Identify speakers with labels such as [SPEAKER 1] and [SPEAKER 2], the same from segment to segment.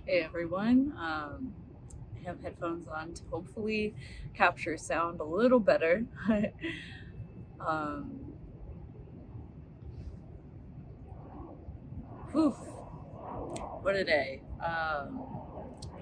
[SPEAKER 1] Hey everyone. I have headphones on to hopefully capture sound a little better. um, Whew, what a day.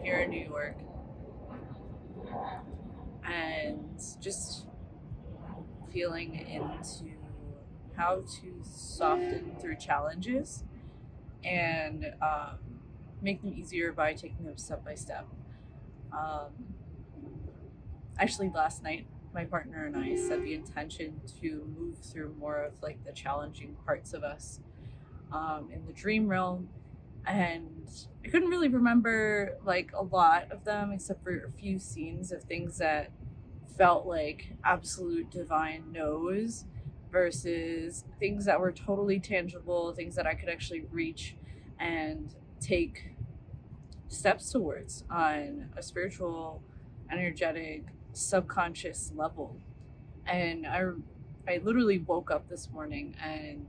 [SPEAKER 1] Here in New York, and just feeling into how to soften through challenges and make them easier by taking them step by step. Um, Actually, last night my partner and I set the intention to move through more of like the challenging parts of us in the dream realm, and I couldn't really remember like a lot of them except for a few scenes of things that felt like absolute divine no's versus things that were totally tangible, things that I could actually reach and take steps towards on a spiritual, energetic, subconscious level. And I literally woke up this morning and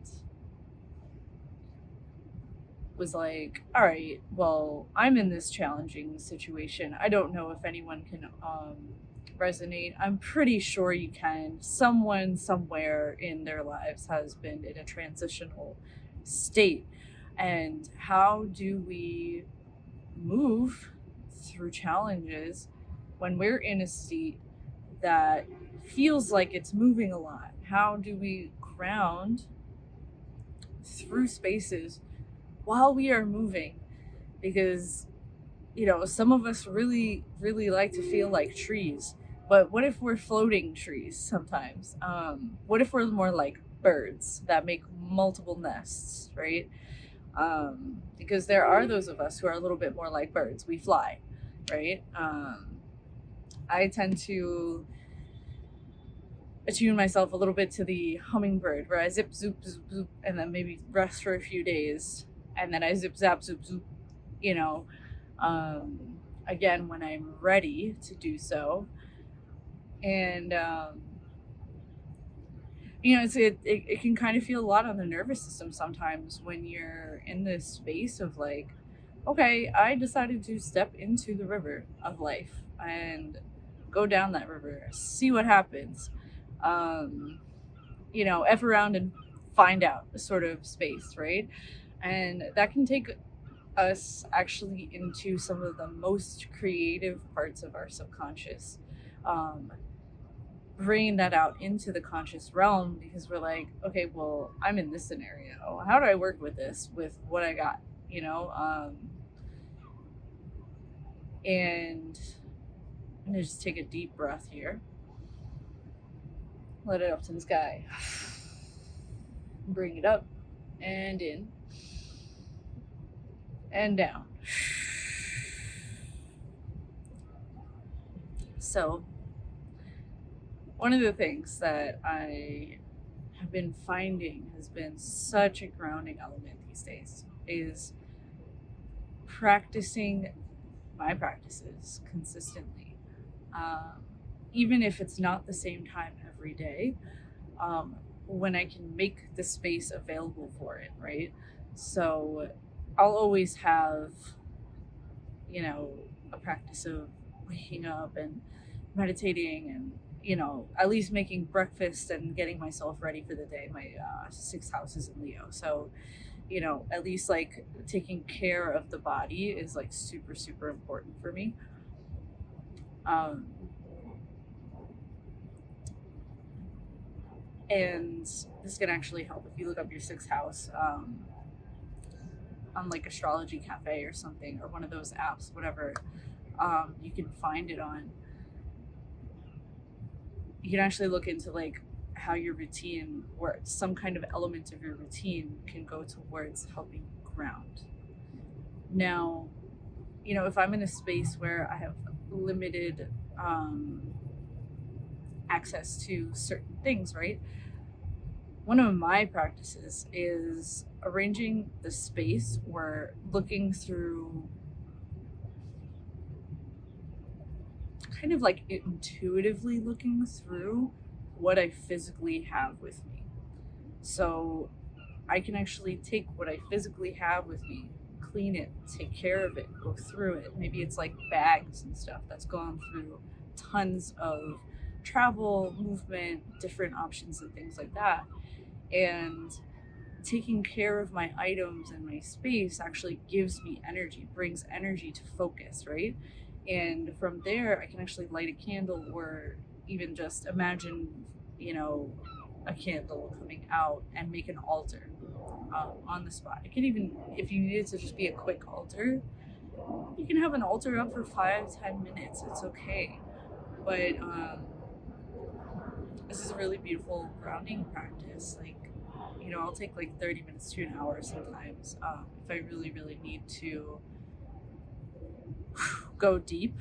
[SPEAKER 1] was like, all right, well, I'm in this challenging situation. I don't know if anyone can resonate. I'm pretty sure you can. Someone somewhere in their lives has been in a transitional state. And how do we move through challenges when we're in a state that feels like it's moving a lot? How do we ground through spaces while we are moving? Because, some of us really, really like to feel like trees. But what if we're floating trees sometimes? What if we're more like birds that make multiple nests, right? Because there are those of us who are a little bit more like birds. We fly, right? I tend to attune myself a little bit to the hummingbird, where I zip, zoop, zoop, zoop, and then maybe rest for a few days, and then I zip, zap, zoop, zoop, you know, again when I'm ready to do so. And, it can kind of feel a lot on the nervous system sometimes when you're in this space of like, okay, I decided to step into the river of life and go down that river, see what happens. Um, F around and find out sort of space, right? And that can take us actually into some of the most creative parts of our subconscious. Um, Bringing that out into the conscious realm because we're like, okay, well, I'm in this scenario. How do I work with this with what I got? You know, and I'm gonna just take a deep breath here, let it up to the sky, bring it up and in and down. So, one of the things that I have been finding has been such a grounding element these days is practicing my practices consistently. Um, Even if it's not the same time every day, um, when I can make the space available for it, right? So I'll always have, a practice of waking up and meditating and, at least making breakfast and getting myself ready for the day. My sixth house is in Leo. So, at least like taking care of the body is like super, super important for me. Um, and this can actually help if you look up your sixth house on like Astrology Cafe or something, or one of those apps, whatever you can find it on. You can actually look into like how your routine works. Some kind of element of your routine can go towards helping ground. Now, if I'm in a space where I have limited access to certain things, right? One of my practices is arranging the space or looking through, kind of like intuitively looking through what I physically have with me. So I can actually take what I physically have with me clean it, take care of it, go through it. Maybe it's like bags and stuff that's gone through tons of travel, movement, different options and things like that. And taking care of my items and my space actually gives me energy, brings energy to focus, right? And from there, I can actually light a candle or even just imagine, you know, a candle coming out and make an altar on the spot. It can even, if you need it to just be a quick altar, you can have an altar up for 5-10 minutes. It's okay. But this is a really beautiful grounding practice. Like, you know, I'll take like 30 minutes to an hour sometimes if I really, really need to go deep.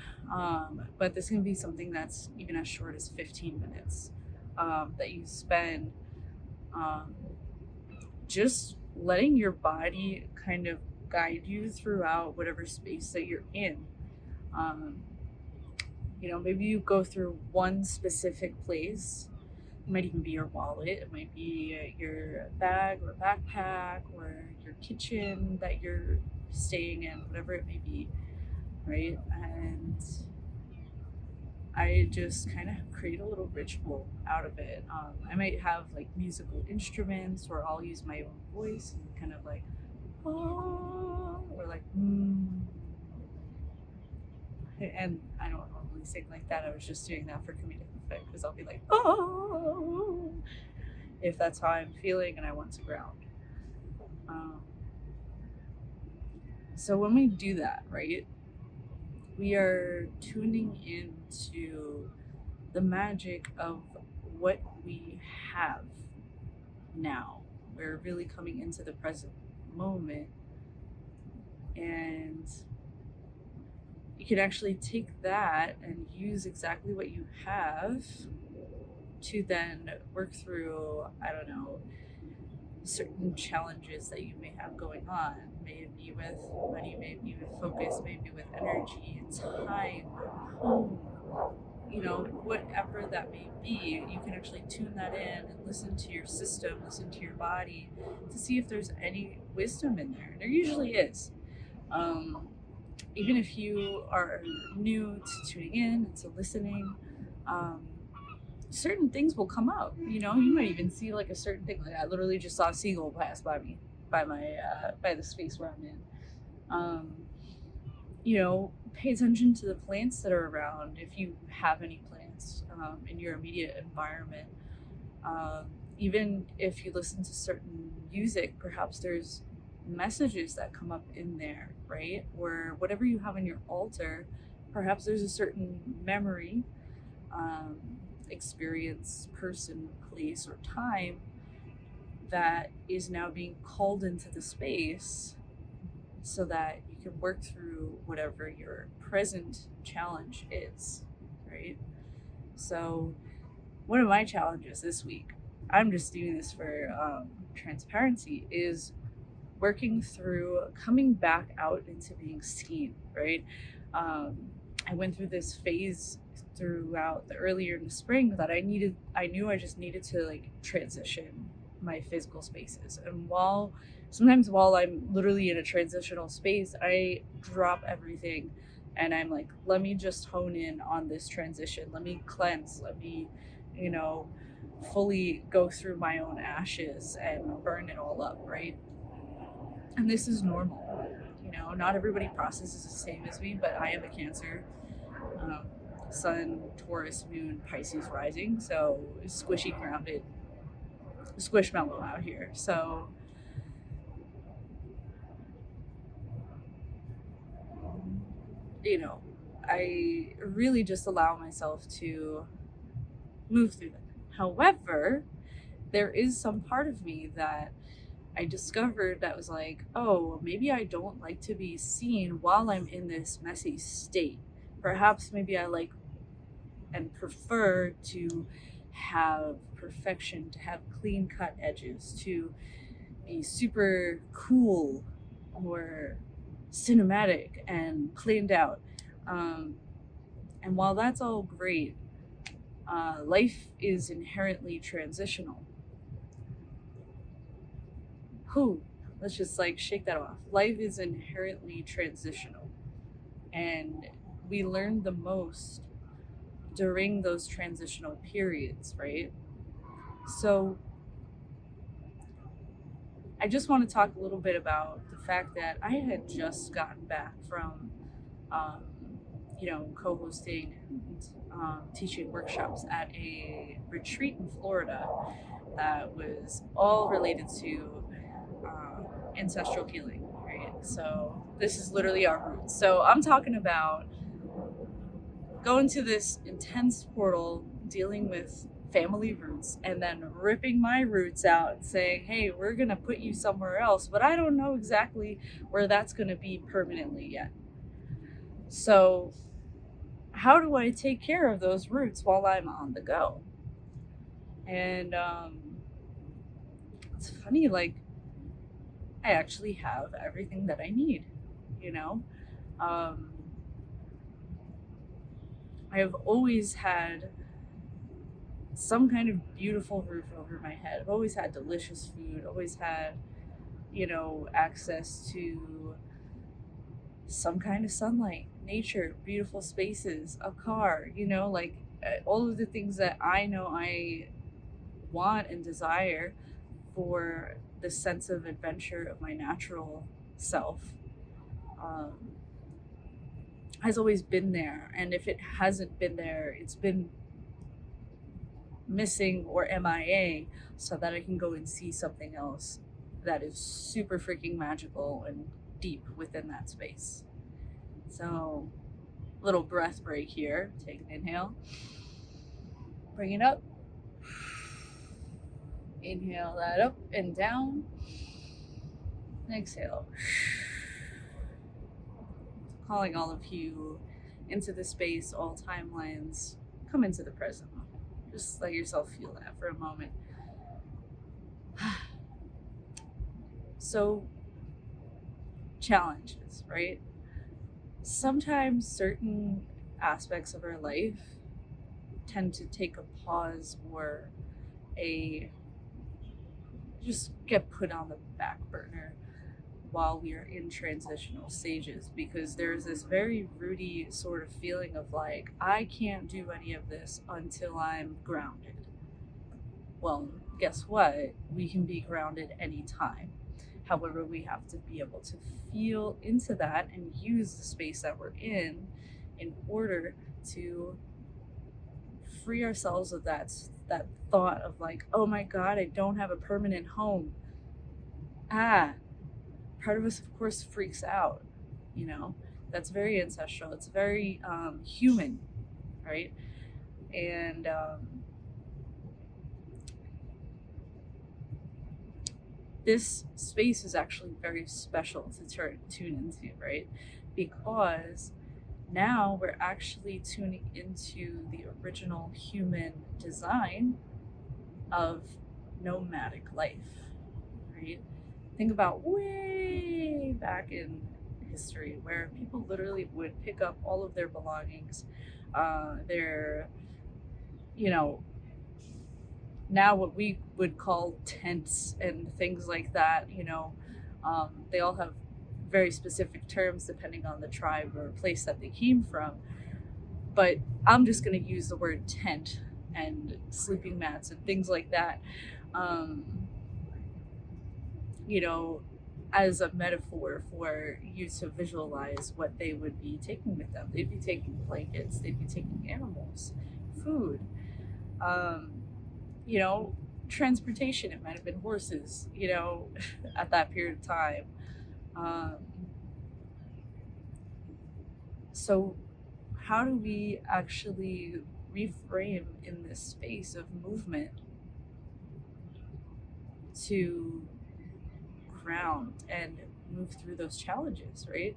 [SPEAKER 1] But this can be something that's even as short as 15 minutes that you spend um, just letting your body kind of guide you throughout whatever space that you're in. Um, you know, maybe you go through one specific place. It might even be your wallet, it might be your bag or backpack or your kitchen that you're staying in, whatever it may be, right? And I just kind of create a little ritual out of it. I might have like musical instruments, or I'll use my own voice and kind of like, oh, or like, and I don't normally sing like that. I was just doing that for comedic effect because I'll be like, oh, if that's how I'm feeling and I want to ground. Um, so when we do that, right, we are tuning into the magic of what we have now. We're really coming into the present moment, and you can actually take that and use exactly what you have to then work through, I don't know, certain challenges that you may have going on. May it be with money, may it be with focus, maybe with energy, time, home, you know, whatever that may be. You can actually tune that in and listen to your system, listen to your body to see if there's any wisdom in there. There usually is. Even if you are new to tuning in and to listening, um, certain things will come up. You know, you might even see like a certain thing. Like I literally just saw a seagull pass by me, by my by the space where I'm in. Um, you know, pay attention to the plants that are around if you have any plants in your immediate environment. Um, Even if you listen to certain music, perhaps there's messages that come up in there, right? Or whatever you have in your altar, perhaps there's a certain memory, um, experience, person, place, or time that is now being called into the space so that you can work through whatever your present challenge is, right? So, one of my challenges this week, I'm just doing this for transparency, is working through coming back out into being seen, right? I went through this phase throughout the earlier in the spring that I knew I just needed to like transition my physical spaces. And sometimes while I'm literally in a transitional space, I drop everything and I'm like, let me just hone in on this transition. Let me cleanse. Let me, you know, fully go through my own ashes and burn it all up, right? And this is normal. You know, not everybody processes the same as me, but I am a Cancer, um, Sun, Taurus, Moon, Pisces rising, so squishy, grounded, squishmallow out here. So, you know, I really just allow myself to move through them. However, there is some part of me that I discovered that was like, oh, maybe I don't like to be seen while I'm in this messy state. Perhaps maybe I like and prefer to have perfection, to have clean cut edges, to be super cool or cinematic and planned out. Um, and while that's all great, life is inherently transitional. Who? Let's just like shake that off. Life is inherently transitional, and we learn the most during those transitional periods, right? So I just want to talk a little bit about the fact that I had just gotten back from, um, co-hosting and teaching workshops at a retreat in Florida that was all related to ancestral healing, right? So this is literally our roots. So I'm talking about going to this intense portal, dealing with family roots, and then ripping my roots out and saying, hey, we're going to put you somewhere else, but I don't know exactly where that's going to be permanently yet. So, how do I take care of those roots while I'm on the go? And it's funny, like, I actually have everything that I need, you know? Um, I have always had some kind of beautiful roof over my head. I've always had delicious food, always had, access to some kind of sunlight, nature, beautiful spaces, a car, all of the things that I know I want and desire for the sense of adventure of my natural self. Um, has always been there. And if it hasn't been there, it's been missing or MIA, so that I can go and see something else that is super freaking magical and deep within that space. So, little breath break here. Take an inhale, bring it up, inhale that up and down, exhale. Calling all of you into the space, all timelines, come into the present moment. Just let yourself feel that for a moment. So, challenges, right? Sometimes certain aspects of our life tend to take a pause or a just get put on the back burner while we are in transitional stages, because there's this very rooty sort of feeling of like, I can't do any of this until I'm grounded. Well, guess what? We can be grounded anytime. However, we have to be able to feel into that and use the space that we're in order to free ourselves of that thought of like, oh my god, I don't have a permanent home. Ah, part of us of course freaks out, you know. That's very ancestral. It's very human, right? And this space is actually very special to tune into, right? Because now we're actually tuning into the original human design of nomadic life, right? Think about way back in history where people literally would pick up all of their belongings, their, you know, now what we would call tents and things like that, they all have very specific terms depending on the tribe or place that they came from. But I'm just going to use the word tent and sleeping mats and things like that, um, you know, as a metaphor for you to visualize what they would be taking with them. They'd be taking blankets, they'd be taking animals, food, um, you know, transportation. It might have been horses, at that period of time. Um, so, how do we actually reframe in this space of movement to ground and move through those challenges, right?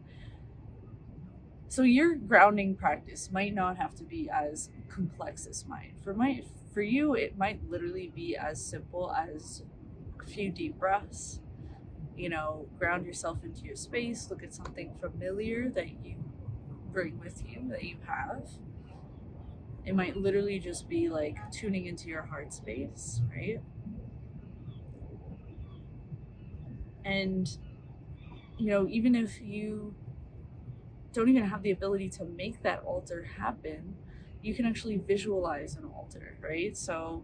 [SPEAKER 1] So your grounding practice might not have to be as complex as mine. For you, it might literally be as simple as a few deep breaths. Ground yourself into your space. Look at something familiar that you bring with you, that you have. It might literally just be like tuning into your heart space, right? And, even if you don't even have the ability to make that altar happen, you can actually visualize an altar, right? So,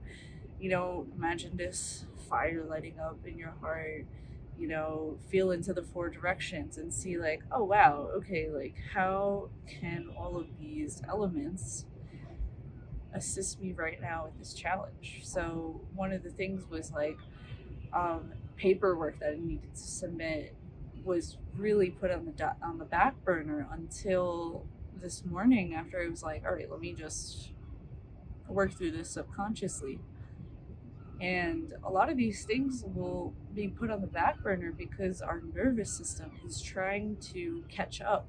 [SPEAKER 1] imagine this fire lighting up in your heart, feel into the four directions and see, like, oh, wow, okay, like, how can all of these elements assist me right now with this challenge? So, one of the things was like, paperwork that I needed to submit was really put on the back burner until this morning, after I was like, all right, let me just work through this subconsciously. And a lot of these things will be put on the back burner because our nervous system is trying to catch up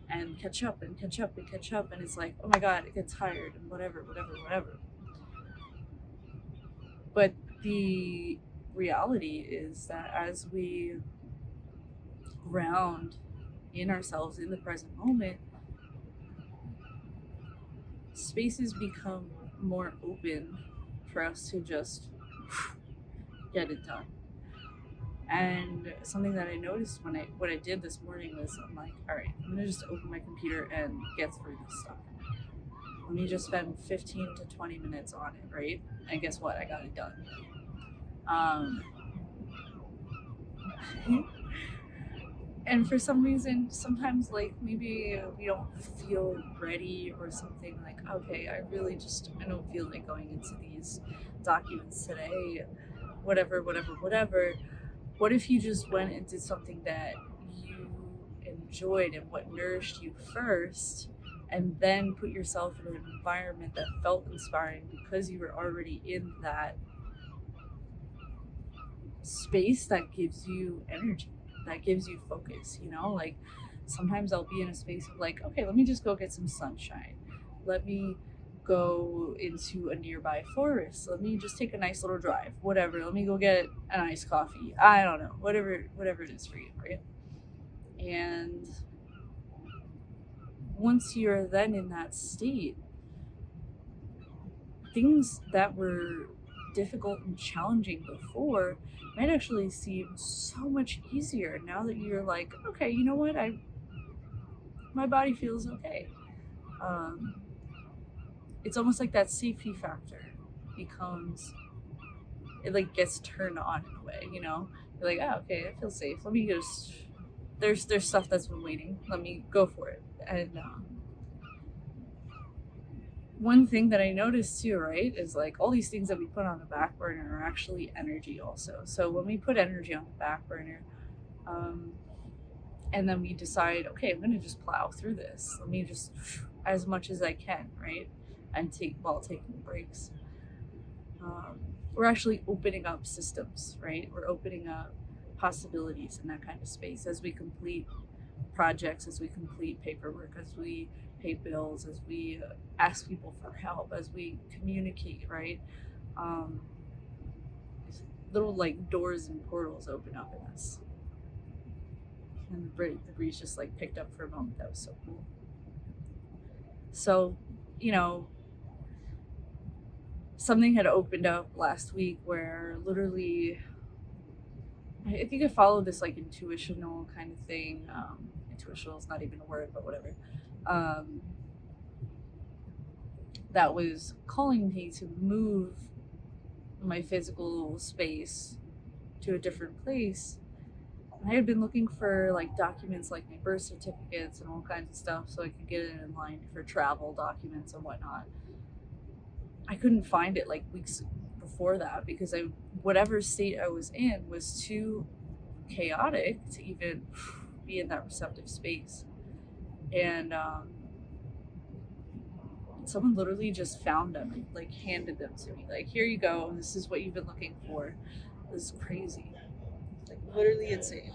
[SPEAKER 1] and catch up and catch up and catch up. And it's like, oh my God, it gets tired and whatever, whatever, whatever. But the reality is that as we ground in ourselves in the present moment, spaces become more open for us to just get it done. And something that I noticed what I did this morning was, I'm like, all right, I'm gonna just open my computer and get through this stuff. Let me just spend 15 to 20 minutes on it, right? And guess what? I got it done. And for some reason, sometimes, like, maybe we don't feel ready or something, like, okay, I don't feel like going into these documents today, whatever, whatever, whatever. What if you just went and did something that you enjoyed and what nourished you first, and then put yourself in an environment that felt inspiring because you were already in that space that gives you energy, that gives you focus, Like, sometimes I'll be in a space of like, okay, let me just go get some sunshine. Let me go into a nearby forest. Let me just take a nice little drive. Whatever. Let me go get an iced coffee. I don't know. Whatever it is for you, right? And once you're then in that state, things that were difficult and challenging before might actually seem so much easier now that you're like, okay, you know what? My body feels okay. It's almost like that safety factor becomes, it like gets turned on in a way, You're like, oh, okay, I feel safe. Let me just, there's stuff that's been waiting. Let me go for it. And one thing that I noticed too, right, is like all these things that we put on the back burner are actually energy also. So when we put energy on the back burner, and then we decide, okay, I'm gonna just plow through this. Let me just as much as I can, right, and while taking breaks. We're actually opening up systems, right? We're opening up possibilities in that kind of space as we complete projects, as we complete paperwork, as we pay bills, as we ask people for help, as we communicate, right? Um, Little like doors and portals open up in us. And the breeze just like picked up for a moment. That was so cool. So, something had opened up last week where literally, I think I followed this like intuitional kind of thing. Intuitional is not even a word, but whatever. That was calling me to move my physical space to a different place. I had been looking for like documents like my birth certificates and all kinds of stuff so I could get it in line for travel documents and whatnot. I couldn't find it like weeks before that because whatever state I was in was too chaotic to even be in that receptive space. And someone literally just found them and like handed them to me. Like, here you go. This is what you've been looking for. This is crazy. Like, literally insane.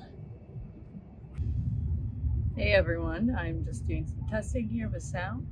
[SPEAKER 1] Hey everyone, I'm just doing some testing here with sound.